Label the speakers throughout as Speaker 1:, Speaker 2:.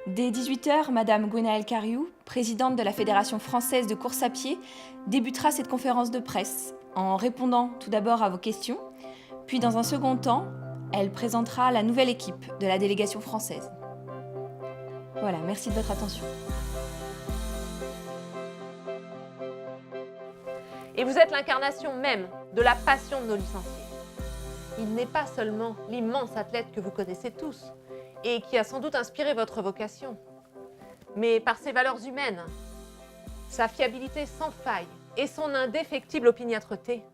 Speaker 1: Dès 18h, Madame Gwenaëlle Cariou, présidente de la Fédération française de course à pied, débutera cette conférence de presse en répondant tout d'abord à vos questions, puis dans un second temps, elle présentera la nouvelle équipe de la délégation française. Voilà, merci de votre attention.
Speaker 2: Et vous êtes l'incarnation même de la passion de nos licenciés. Il n'est pas seulement l'immense athlète que vous connaissez tous et qui a sans doute inspiré votre vocation, mais par ses valeurs humaines, sa fiabilité sans faille et son indéfectible opiniâtreté.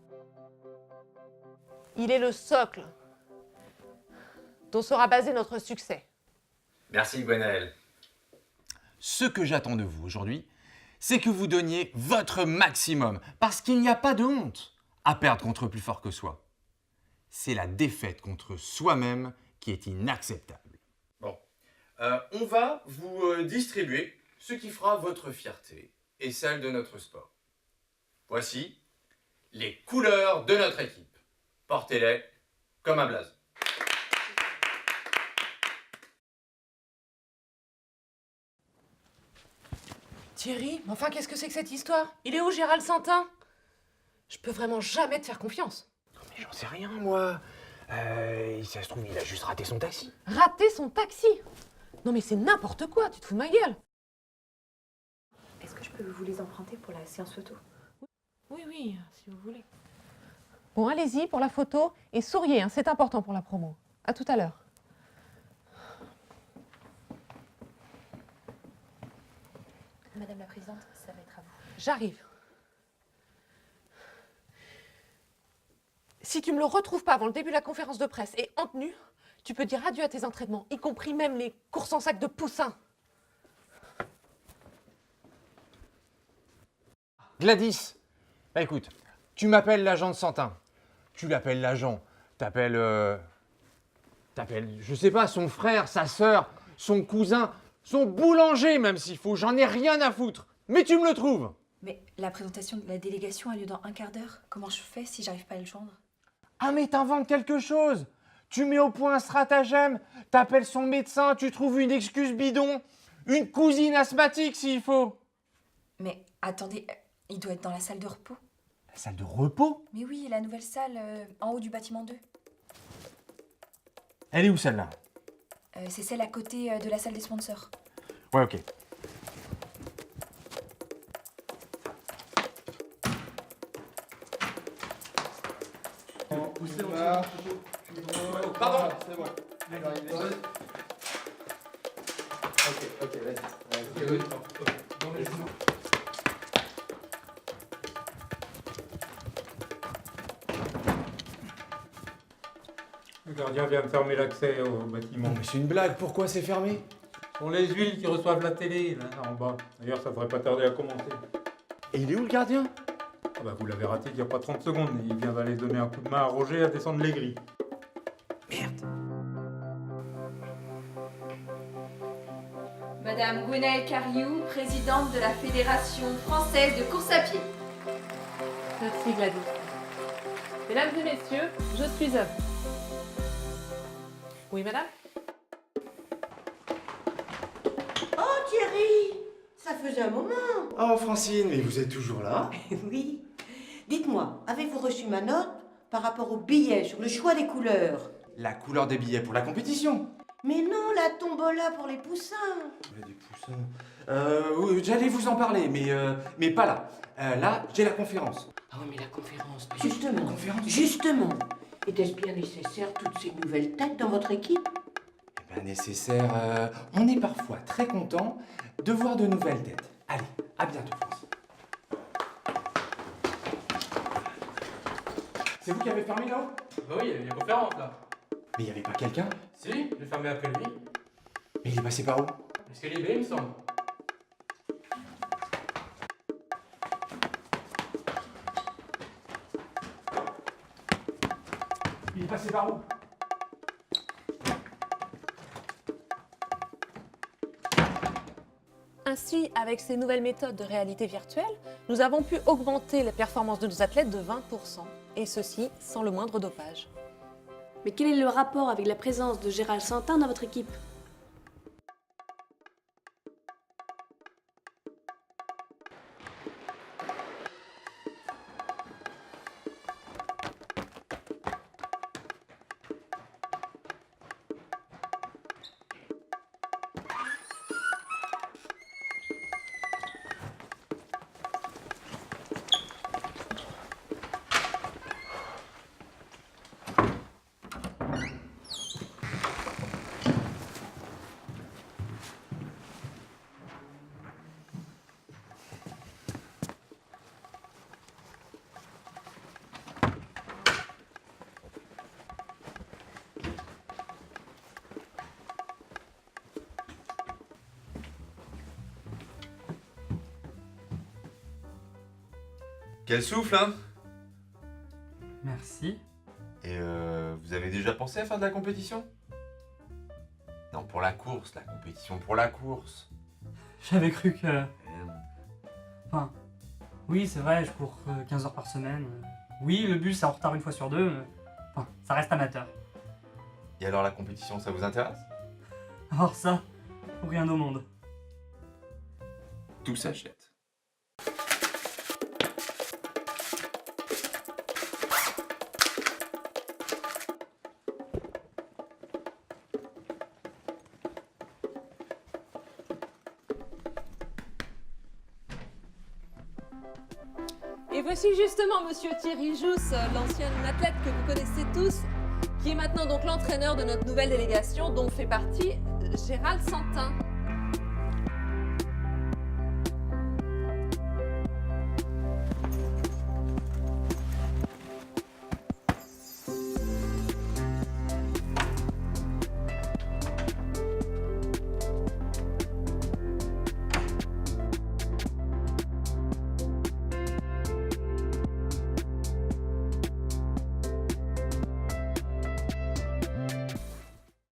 Speaker 2: Il est le socle dont sera basé notre succès.
Speaker 3: Merci Gwenaëlle.
Speaker 4: Ce que j'attends de vous aujourd'hui, c'est que vous donniez votre maximum, parce qu'il n'y a pas de honte à perdre contre plus fort que soi. C'est la défaite contre soi-même qui est inacceptable.
Speaker 3: Bon, on va vous distribuer ce qui fera votre fierté et celle de notre sport. Voici les couleurs de notre équipe. Portez-les comme un blason.
Speaker 2: Thierry, mais enfin qu'est-ce que c'est que cette histoire? Il est où Gérald Santin? Je peux vraiment jamais te faire confiance.
Speaker 5: Mais j'en sais rien, moi. Ça se trouve, il a juste raté son taxi.
Speaker 2: Rater son taxi? Non mais c'est n'importe quoi, tu te fous de ma gueule.
Speaker 1: Est-ce que je peux vous les emprunter pour la séance photo?
Speaker 2: Oui, si vous voulez. Bon, allez-y pour la photo et souriez, hein, c'est important pour la promo. À tout à l'heure.
Speaker 1: Madame la Présidente, ça va être à vous.
Speaker 2: J'arrive. Si tu me le retrouves pas avant le début de la conférence de presse et en tenue, tu peux dire adieu à tes entraînements, y compris même les courses en sac de poussins.
Speaker 4: Gladys, bah écoute, tu m'appelles l'agent de Santin. Tu l'appelles l'agent. T'appelles, je sais pas, son frère, sa sœur, son cousin, son boulanger même s'il faut. J'en ai rien à foutre. Mais tu me le trouves.
Speaker 1: Mais la présentation de la délégation a lieu dans un quart d'heure. Comment je fais si j'arrive pas à le joindre?
Speaker 4: Ah mais t'inventes quelque chose. Tu mets au point un stratagème, t'appelles son médecin, tu trouves une excuse bidon, une cousine asthmatique s'il faut.
Speaker 1: Mais attendez, il doit être dans la salle de repos.
Speaker 4: La salle de repos?
Speaker 1: Mais oui, la nouvelle salle en haut du bâtiment 2.
Speaker 4: Elle est où celle-là?
Speaker 1: C'est celle à côté de la salle des sponsors.
Speaker 4: Ouais, ok.
Speaker 3: Pardon.
Speaker 6: C'est bon. Ok, vas-y.
Speaker 7: Le gardien vient de fermer l'accès au bâtiment.
Speaker 4: Mais c'est une blague, pourquoi c'est fermé?
Speaker 7: Ce sont les huiles qui reçoivent la télé, là, en bas. D'ailleurs, ça devrait pas tarder à commencer.
Speaker 4: Et il est où le gardien?
Speaker 7: Ah bah, vous l'avez raté il n'y a pas 30 secondes. Il vient d'aller donner un coup de main à Roger à descendre les grilles.
Speaker 1: Madame Gwenaëlle Cariou, présidente de la Fédération française de course à pied.
Speaker 2: Merci Gladys. Mesdames et messieurs, je suis à vous. Oui, madame?
Speaker 8: Oh Thierry, ça faisait un moment.
Speaker 5: Oh Francine, mais vous êtes toujours là?
Speaker 8: Oui. Dites-moi, avez-vous reçu ma note par rapport au billet sur le choix des couleurs?
Speaker 5: La couleur des billets pour la compétition.
Speaker 8: Mais non, la tombola pour les poussins.
Speaker 5: Des poussins. Oui, j'allais vous en parler, mais pas là. Là, j'ai la conférence.
Speaker 8: Ah oui, mais la conférence. Justement,
Speaker 5: La conférence.
Speaker 8: justement. Était-ce bien nécessaire toutes ces nouvelles têtes dans votre équipe?
Speaker 5: Eh bien, nécessaire. On est parfois très content de voir de nouvelles têtes. Allez, à bientôt, Francine. C'est vous qui avez fermé là-haut?
Speaker 6: Bah oui, il y a une conférence là.
Speaker 5: Mais il n'y avait pas quelqu'un?
Speaker 6: Si, j'ai fermé après lui.
Speaker 5: Mais il est passé par où?
Speaker 6: L'escalier B, il me semble.
Speaker 5: Il est passé par où?
Speaker 2: Ainsi, avec ces nouvelles méthodes de réalité virtuelle, nous avons pu augmenter les performances de nos athlètes de 20%, et ceci sans le moindre dopage.
Speaker 9: Mais quel est le rapport avec la présence de Gérald Santin dans votre équipe? Quel souffle, hein?
Speaker 10: Merci.
Speaker 9: Et vous avez déjà pensé à faire de la compétition? Non, pour la course, la compétition pour la course.
Speaker 10: J'avais cru que... Enfin, oui, c'est vrai, je cours 15 heures par semaine. Oui, le bus est en retard une fois sur deux, mais... Enfin, ça reste amateur.
Speaker 9: Et alors la compétition, ça vous intéresse?
Speaker 10: Alors ça, pour rien au monde.
Speaker 9: Tout s'achète.
Speaker 2: Et voici justement Monsieur Thierry Jousse, l'ancien athlète que vous connaissez tous, qui est maintenant donc l'entraîneur de notre nouvelle délégation, dont fait partie Gérald Santin.